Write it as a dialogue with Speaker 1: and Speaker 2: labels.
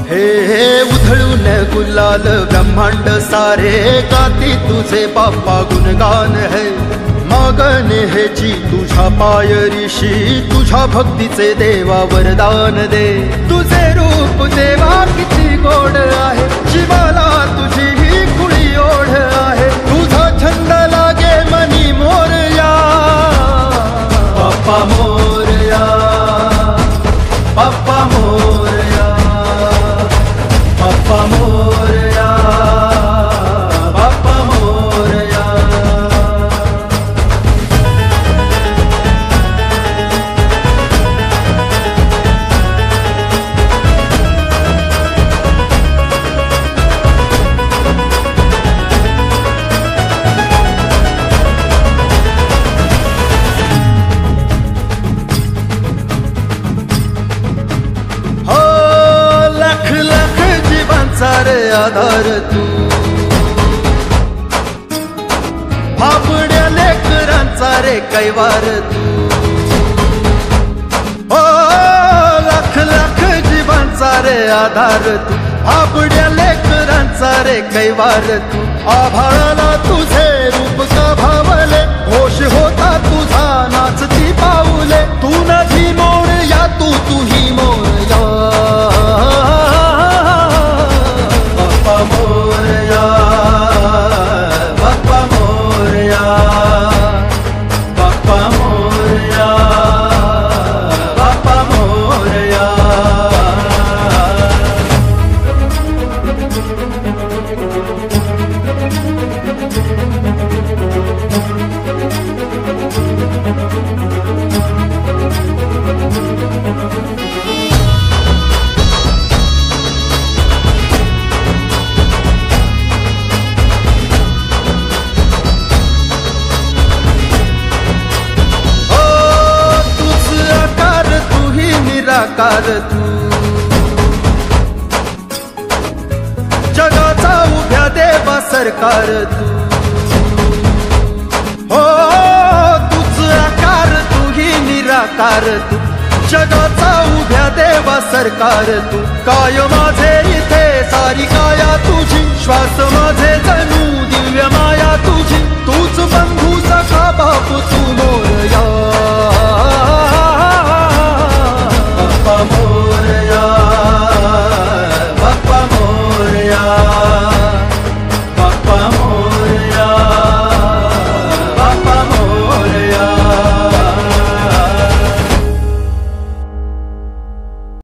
Speaker 1: हे उधळून गुलाल ब्रह्मांड सारे गाती तुझे बाप्पा गुणगान है। मागण हेची तुझ्या पायरीशी तुझ्या भक्तीचे देवा वरदान दे। तुझे रूप देवा किती गोड आहे, जीवाला तुझी ही खुळी ओढ आहे। तुझा छंद लागे मनी मोरया बाप्पा मोरया, बाप्पा मोरया, बाप्पा मोरया, बाप्पा मोरया। सारे आधार तू, फापड्या लेकरांचा रे कैवार तू। ओ लाख लाख जीवांचा रे आधार तू, फापड्या लेकरांचा रे कैवार तू। आभाळाला तुझे रूप का भावले, घोष होता तुझा नाचती पाऊले। तू नदी मोरया तू ही मोरया मोरया, बाप्पा मोरया, बाप्पा मोरया, बाप्पा मोरया। निराकार तू, जगाचा उभ्या देवा सरकार तू। हो तुझ आकार तू ही निराकार तू, जगाचा उभ्या देवा सरकार तू। काय माझे इथे सारी काया तुझी, श्वास माझे जणू दिव्य माया तुझी।